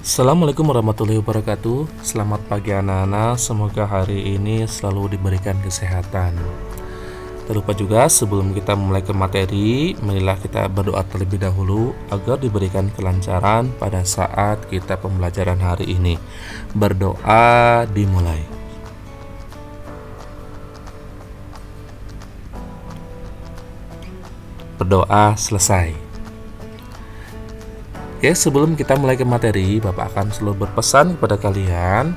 Assalamualaikum warahmatullahi wabarakatuh. Selamat pagi anak-anak, semoga hari ini selalu diberikan kesehatan. Tak lupa juga sebelum kita memulai ke materi, marilah kita berdoa terlebih dahulu agar diberikan kelancaran pada saat kita pembelajaran hari ini. Berdoa dimulai. Berdoa selesai. Oke, sebelum kita mulai ke materi, Bapak akan selalu berpesan kepada kalian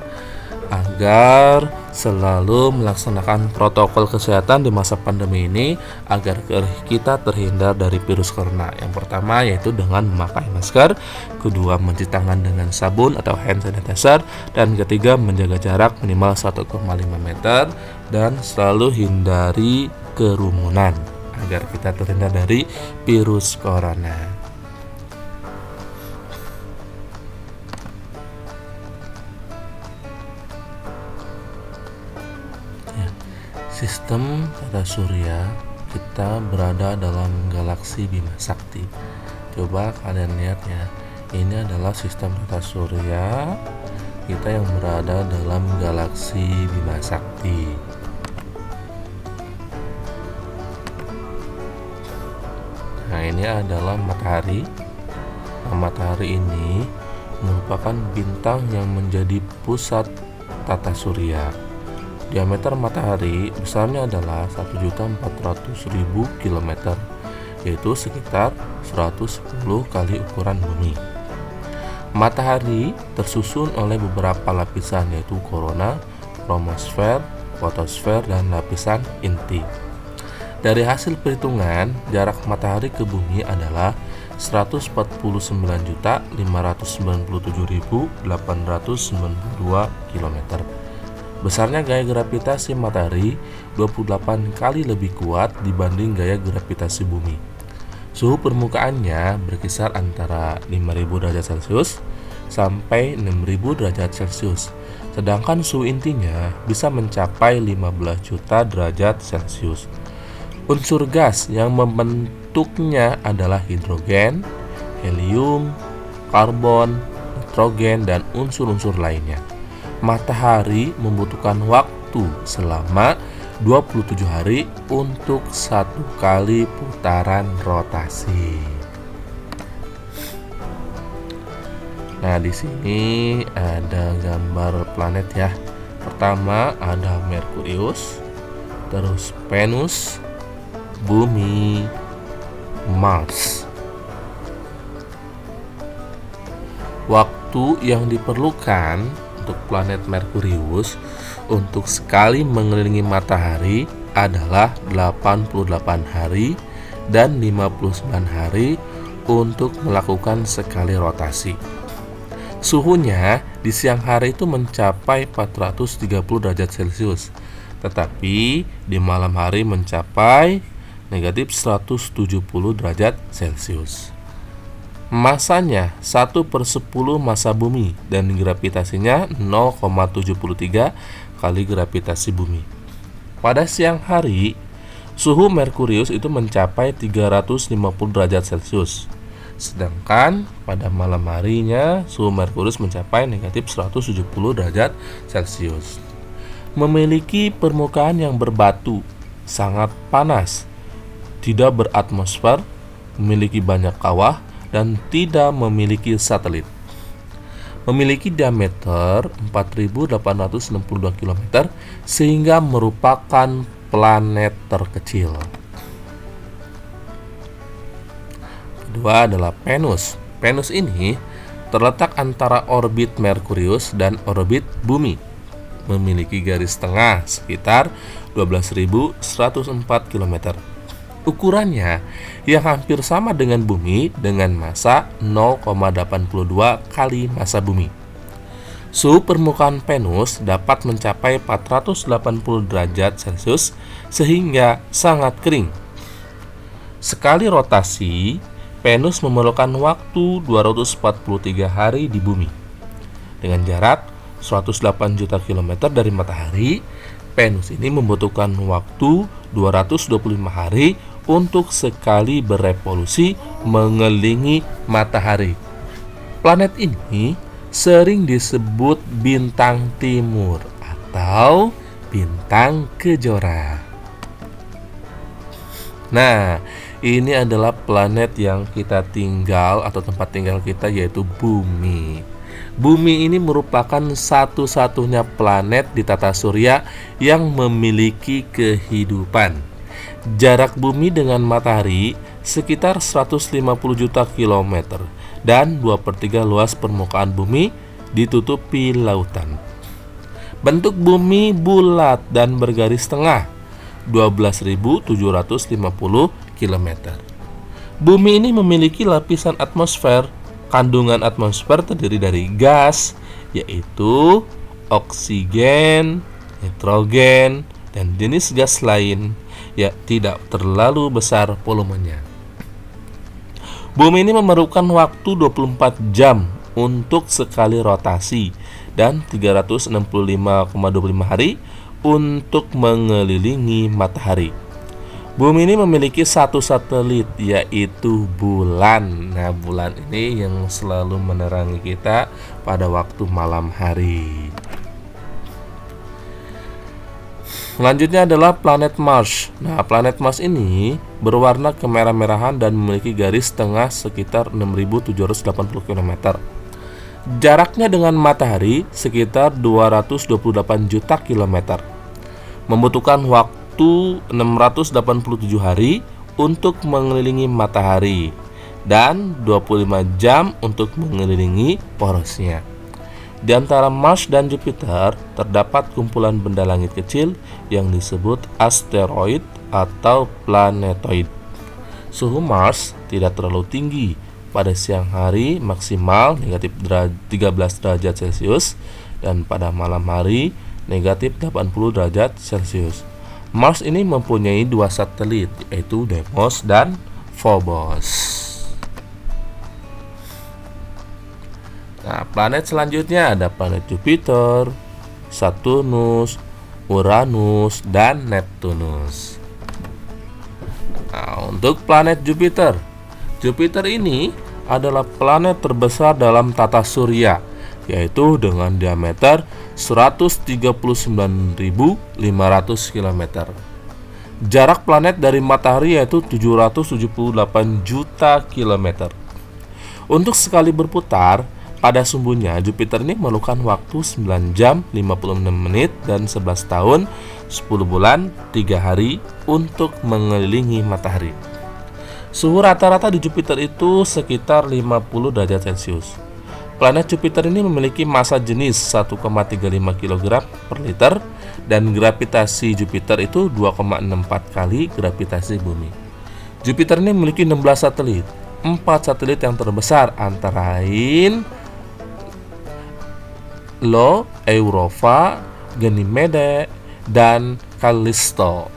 agar selalu melaksanakan protokol kesehatan di masa pandemi ini agar kita terhindar dari virus corona. Yang pertama yaitu dengan memakai masker, kedua mencuci tangan dengan sabun atau hand sanitizer, dan ketiga menjaga jarak minimal 1,5 meter dan selalu hindari kerumunan agar kita terhindar dari virus corona. Sistem tata surya, kita berada dalam galaksi Bima Sakti. Coba kalian lihat ya, ini adalah sistem tata surya kita yang berada dalam galaksi Bima Sakti. Nah, ini adalah matahari. Nah, matahari ini merupakan bintang yang menjadi pusat tata surya. Diameter matahari besarnya adalah 1.400.000 km, yaitu sekitar 110 kali ukuran bumi. Matahari tersusun oleh beberapa lapisan, yaitu korona, kromosfer, fotosfer, dan lapisan inti. Dari hasil perhitungan, jarak matahari ke bumi adalah 149.597.892 km. Besarnya gaya gravitasi matahari 28 kali lebih kuat dibanding gaya gravitasi bumi. Suhu permukaannya berkisar antara 5.000 derajat Celcius sampai 6.000 derajat Celcius. Sedangkan suhu intinya bisa mencapai 15 juta derajat Celcius. Unsur gas yang membentuknya adalah hidrogen, helium, karbon, nitrogen, dan unsur-unsur lainnya. Matahari membutuhkan waktu selama 27 hari untuk satu kali putaran rotasi. Nah, di sini ada gambar planet ya. Pertama ada Merkurius, terus Venus, Bumi, Mars. Waktu yang diperlukan untuk planet Merkurius untuk sekali mengelilingi matahari adalah 88 hari dan 59 hari untuk melakukan sekali rotasi. Suhunya di siang hari itu mencapai 430 derajat Celcius, tetapi di malam hari mencapai negatif 170 derajat Celcius. Masanya 1/10 massa bumi dan gravitasinya 0,73 kali gravitasi bumi. Pada siang hari, suhu Merkurius itu mencapai 350 derajat Celcius. Sedangkan pada malam harinya suhu Merkurius mencapai negatif 170 derajat Celcius. Memiliki permukaan yang berbatu, sangat panas, tidak beratmosfer, memiliki banyak kawah, dan tidak memiliki satelit. Memiliki diameter 4.862 km sehingga merupakan planet terkecil. Kedua adalah Venus. Venus ini terletak antara orbit Merkurius dan orbit Bumi. Memiliki garis tengah sekitar 12.104 km. Ukurannya yang hampir sama dengan bumi dengan massa 0,82 kali massa bumi. Suhu permukaan Venus dapat mencapai 480 derajat Celcius sehingga sangat kering. Sekali rotasi, Venus memerlukan waktu 243 hari di bumi. Dengan jarak 108 juta kilometer dari matahari, Venus ini membutuhkan waktu 225 hari untuk sekali berevolusi mengelilingi matahari. Planet ini sering disebut bintang timur atau bintang kejora. Nah, ini adalah planet yang kita tinggal atau tempat tinggal kita, yaitu Bumi. Bumi ini merupakan satu-satunya planet di tata surya yang memiliki kehidupan. Jarak Bumi dengan matahari sekitar 150 juta kilometer dan 2/3 luas permukaan Bumi ditutupi lautan. Bentuk Bumi bulat dan bergaris tengah, 12.750 km. Bumi ini memiliki lapisan atmosfer. Kandungan atmosfer terdiri dari gas, yaitu oksigen, nitrogen, dan jenis gas lain yang tidak terlalu besar volumenya. Bumi ini memerlukan waktu 24 jam untuk sekali rotasi dan 365,25 hari untuk mengelilingi matahari. Bumi ini memiliki satu satelit, yaitu bulan. Nah, bulan ini yang selalu menerangi kita pada waktu malam hari. Selanjutnya adalah planet Mars. Nah, planet Mars ini berwarna kemerah-merahan dan memiliki garis tengah sekitar 6.780 km. Jaraknya dengan matahari sekitar 228 juta kilometer. Membutuhkan waktu 687 hari untuk mengelilingi matahari dan 25 jam untuk mengelilingi porosnya. Di antara Mars dan Jupiter terdapat kumpulan benda langit kecil yang disebut asteroid atau planetoid. Suhu Mars tidak terlalu tinggi. Pada siang hari maksimal negatif 13 derajat Celcius dan pada malam hari negatif 80 derajat Celcius. Mars ini mempunyai dua satelit, yaitu Deimos dan Phobos. Nah, planet selanjutnya ada planet Jupiter, Saturnus, Uranus, dan Neptunus. Nah, untuk planet Jupiter, Jupiter ini adalah planet terbesar dalam tata surya, yaitu dengan diameter 139.500 km. Jarak planet dari matahari yaitu 778 juta kilometer. Untuk sekali berputar pada sumbunya, Jupiter ini memerlukan waktu 9 jam 56 menit dan 11 tahun 10 bulan 3 hari untuk mengelilingi matahari. Suhu rata-rata di Jupiter itu sekitar 50 derajat Celcius. Planet Jupiter ini memiliki massa jenis 1,35 kg per liter dan gravitasi Jupiter itu 2,64 kali gravitasi Bumi. Jupiter ini memiliki 16 satelit. 4 satelit yang terbesar antara lain Io, Europa, Ganymede, dan Callisto.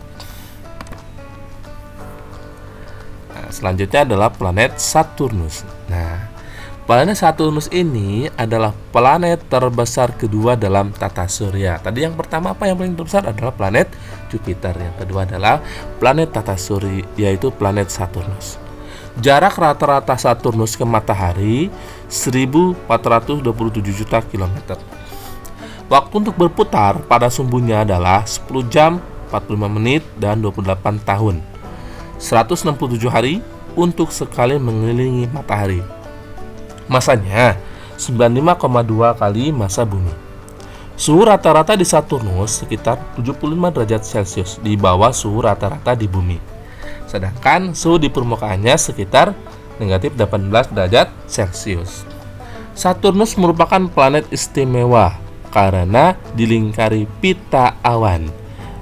Nah, selanjutnya adalah planet Saturnus. Nah, planet Saturnus ini adalah planet terbesar kedua dalam tata surya. Tadi yang pertama apa yang paling terbesar adalah planet Jupiter. Yang kedua adalah planet tata surya, yaitu planet Saturnus. Jarak rata-rata Saturnus ke matahari 1.427 juta kilometer. Waktu untuk berputar pada sumbunya adalah 10 jam 45 menit dan 28 tahun. 167 hari untuk sekali mengelilingi matahari. Masanya 95,2 kali massa Bumi. Suhu rata-rata di Saturnus sekitar 75 derajat Celcius, di bawah suhu rata-rata di Bumi. Sedangkan suhu di permukaannya sekitar negatif 18 derajat Celcius. Saturnus merupakan planet istimewa karena dilingkari pita awan,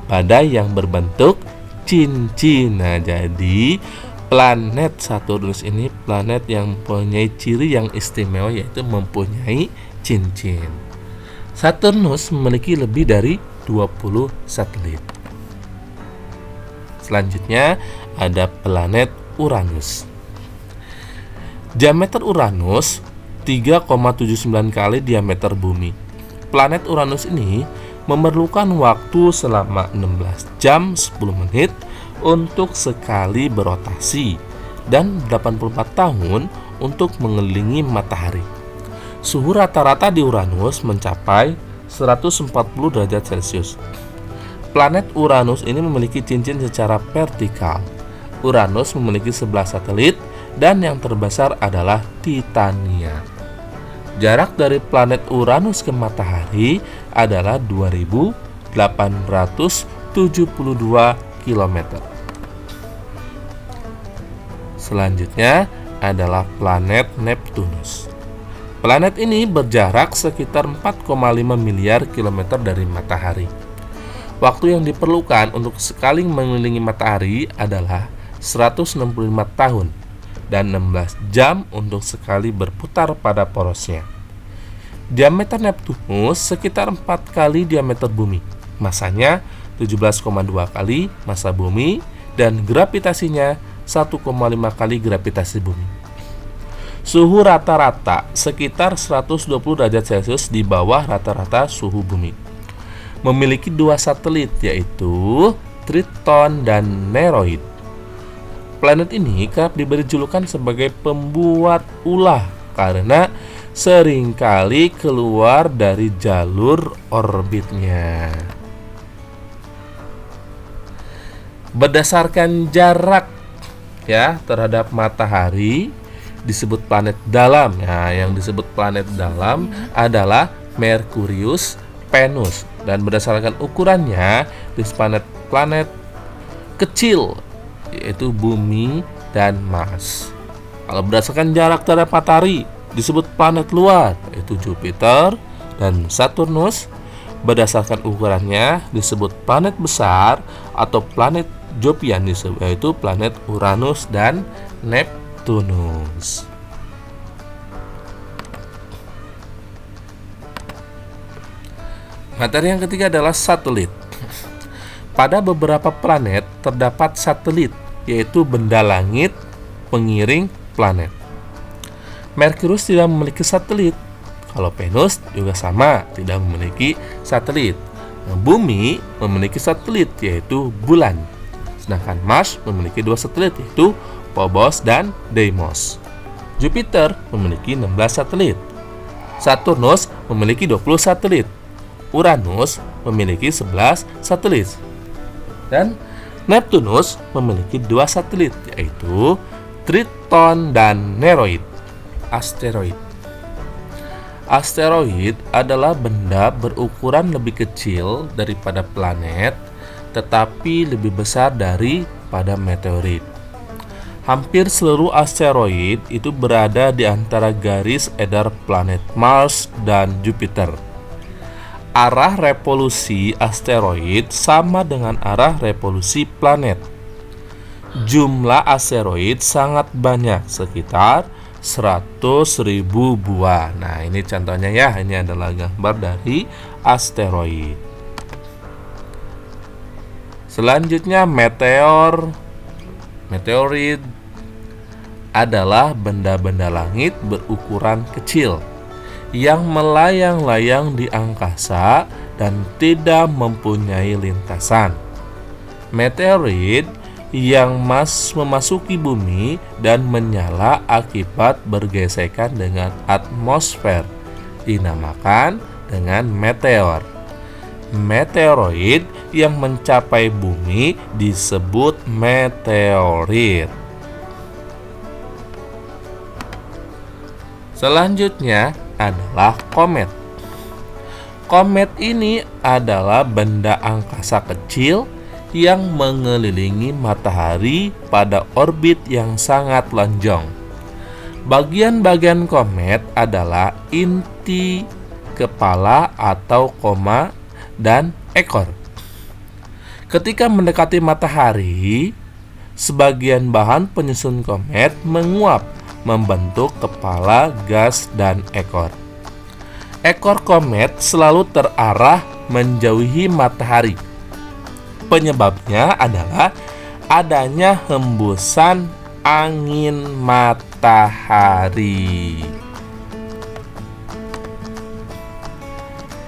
badai yang berbentuk cincin. Nah, jadi planet Saturnus ini planet yang mempunyai ciri yang istimewa, yaitu mempunyai cincin. Saturnus memiliki lebih dari 20 satelit. Selanjutnya ada planet Uranus. Diameter Uranus 3,79 kali diameter Bumi. Planet Uranus ini memerlukan waktu selama 16 jam 10 menit untuk sekali berotasi dan 84 tahun untuk mengelilingi matahari. Suhu rata-rata di Uranus mencapai 140 derajat Celcius. Planet Uranus ini memiliki cincin secara vertikal. Uranus memiliki 11 satelit dan yang terbesar adalah Titania. Jarak dari planet Uranus ke matahari adalah 2872 km. Selanjutnya adalah planet Neptunus. Planet ini berjarak sekitar 4,5 miliar kilometer dari matahari. Waktu yang diperlukan untuk sekali mengelilingi matahari adalah 165 tahun dan 16 jam untuk sekali berputar pada porosnya. Diameter Neptunus sekitar 4 kali diameter bumi. Masanya 17,2 kali massa bumi dan gravitasinya 1,5 kali gravitasi bumi. Suhu rata-rata sekitar 120 derajat Celcius di bawah rata-rata suhu bumi. Memiliki 2 satelit yaitu Triton dan Nereid. Planet ini kerap diberi julukan sebagai pembuat ulah karena seringkali keluar dari jalur orbitnya. Berdasarkan jarak terhadap matahari disebut planet dalam. Yang disebut planet dalam adalah Merkurius, Venus, dan berdasarkan ukurannya disebut planet kecil yaitu Bumi dan Mars. Kalau berdasarkan jarak terhadap matahari disebut planet luar yaitu Jupiter dan Saturnus. Berdasarkan ukurannya disebut planet besar atau planet Jovian yaitu planet Uranus dan Neptunus. Materi yang ketiga adalah satelit. Pada beberapa planet terdapat satelit, yaitu benda langit pengiring planet. Merkurius tidak memiliki satelit. Kalau Venus juga sama, tidak memiliki satelit. Bumi memiliki satelit, yaitu bulan. Sedangkan Mars memiliki 2 satelit, yaitu Phobos dan Deimos. Jupiter memiliki 16 satelit. Saturnus memiliki 20 satelit. Uranus memiliki 11 satelit. Dan Neptunus memiliki 2 satelit, yaitu Triton dan Nereid. Asteroid adalah benda berukuran lebih kecil daripada planet, tetapi lebih besar daripada meteorit. Hampir seluruh asteroid itu berada di antara garis edar planet Mars dan Jupiter. Arah revolusi asteroid sama dengan arah revolusi planet. Jumlah asteroid sangat banyak, sekitar 100.000 buah. Nah, ini contohnya ya, ini adalah gambar dari asteroid. Selanjutnya meteorit adalah benda-benda langit berukuran kecil yang melayang-layang di angkasa dan tidak mempunyai lintasan. Meteorit yang memasuki bumi dan menyala akibat bergesekan dengan atmosfer dinamakan dengan meteor. Meteoroid yang mencapai bumi disebut meteorit. Selanjutnya adalah komet. Komet ini adalah benda angkasa kecil yang mengelilingi matahari pada orbit yang sangat lonjong. Bagian-bagian komet adalah inti, kepala atau koma, dan ekor. Ketika mendekati matahari, sebagian bahan penyusun komet menguap membentuk kepala, gas, dan ekor. Ekor komet selalu terarah menjauhi matahari. Penyebabnya adalah adanya hembusan angin matahari.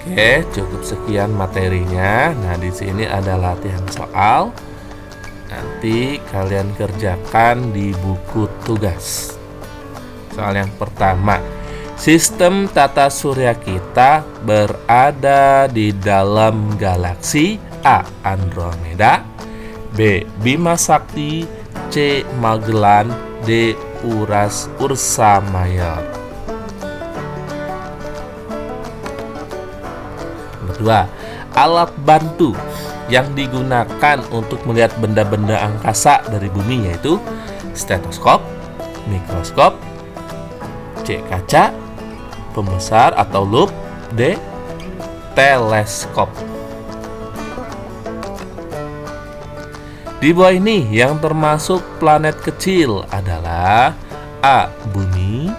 Oke, cukup sekian materinya. Nah, di sini ada latihan soal. Nanti kalian kerjakan di buku tugas. Soal yang pertama, Sistem tata surya kita berada di dalam galaksi A. Andromeda, B. Bima Sakti, C. Magellan, D. Ursa Major. Kedua, alat bantu yang digunakan untuk melihat benda-benda angkasa dari bumi yaitu stetoskop, mikroskop, C. Kaca pembesar atau lup, D. Teleskop. Di bawah ini yang termasuk planet kecil adalah A. Bumi,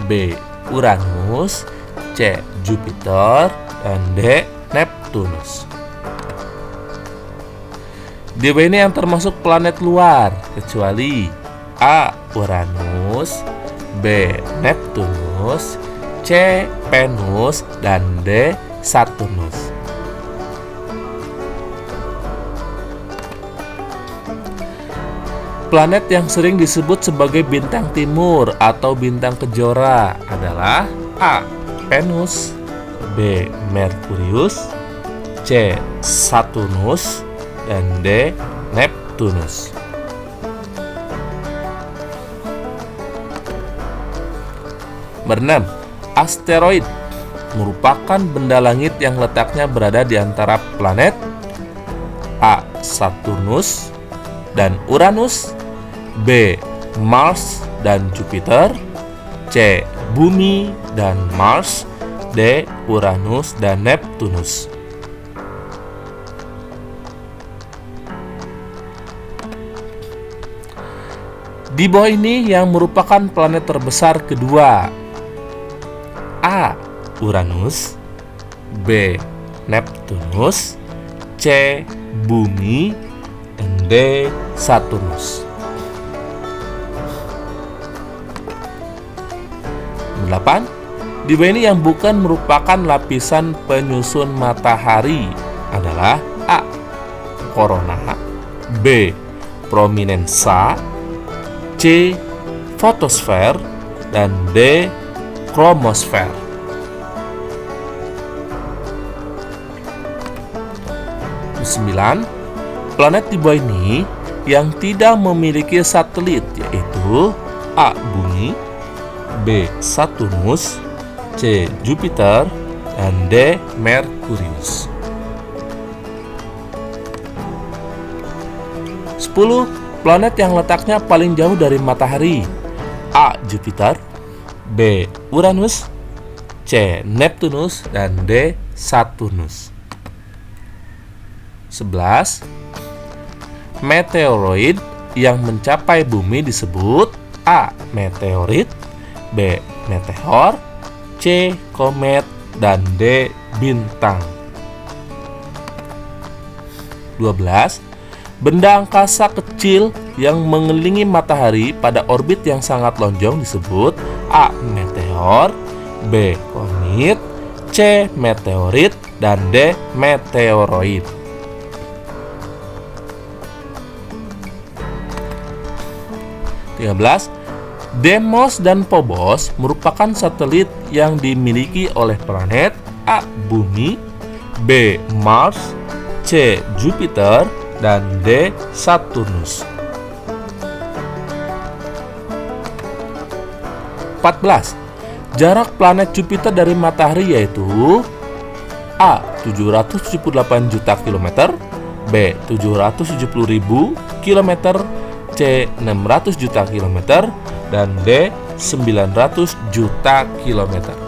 B. Uranus, C. Jupiter, dan D. Neptunus. Di bawah ini yang termasuk planet luar kecuali A. Uranus, B. Neptunus, C. Venus, dan D. Saturnus. Planet yang sering disebut sebagai bintang timur atau bintang kejora adalah A. Venus, B. Merkurius, C. Saturnus, dan D. Neptunus. Berenam, asteroid merupakan benda langit yang letaknya berada di antara planet A. Saturnus dan Uranus, B. Mars dan Jupiter, C. Bumi dan Mars, D. Uranus dan Neptunus. Di bawah ini yang merupakan planet terbesar kedua: A. Uranus, B. Neptunus, C. Bumi, dan D. Saturnus. 8. Di bawah ini yang bukan merupakan lapisan penyusun matahari adalah A. Korona, B. Prominensa, C. Fotosfer, dan D. Kromosfer. 9. Planet di bawah ini yang tidak memiliki satelit yaitu A. Bumi, B. Saturnus, C. Jupiter, dan D. Merkurius. 10. Planet yang letaknya paling jauh dari matahari: A. Jupiter, B. Uranus, C. Neptunus, dan D. Saturnus. 11. Meteoroid yang mencapai bumi disebut A. Meteorit, B. Meteor, C. Komet, dan D. Bintang. 12. Benda angkasa kecil yang mengelilingi matahari pada orbit yang sangat lonjong disebut A. Meteor, B. Komet, C. Meteorit, dan D. Meteoroid. 13. Deimos dan Phobos merupakan satelit yang dimiliki oleh planet A. Bumi, B. Mars, C. Jupiter, dan D. Saturnus. 14. Jarak planet Jupiter dari matahari yaitu A. 778 juta kilometer, B. 770.000 kilometer, C. 600 juta kilometer, dan D. 900 juta kilometer.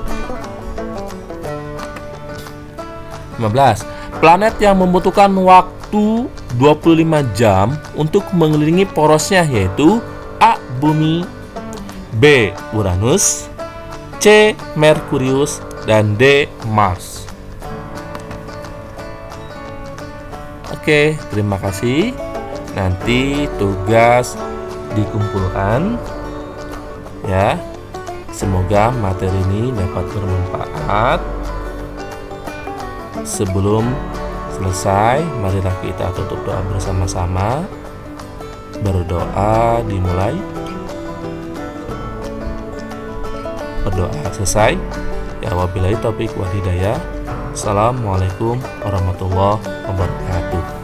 15. Planet yang membutuhkan waktu 25 jam untuk mengelilingi porosnya yaitu A. Bumi, B. Uranus, C. Merkurius, dan D. Mars. Oke, terima kasih. Nanti tugas dikumpulkan ya. Semoga materi ini dapat bermanfaat. Sebelum selesai, marilah kita tutup doa bersama-sama. Berdoa dimulai. berdoa selesai. Ya, wabillahi taufiq wal hidayah. Assalamualaikum warahmatullahi wabarakatuh.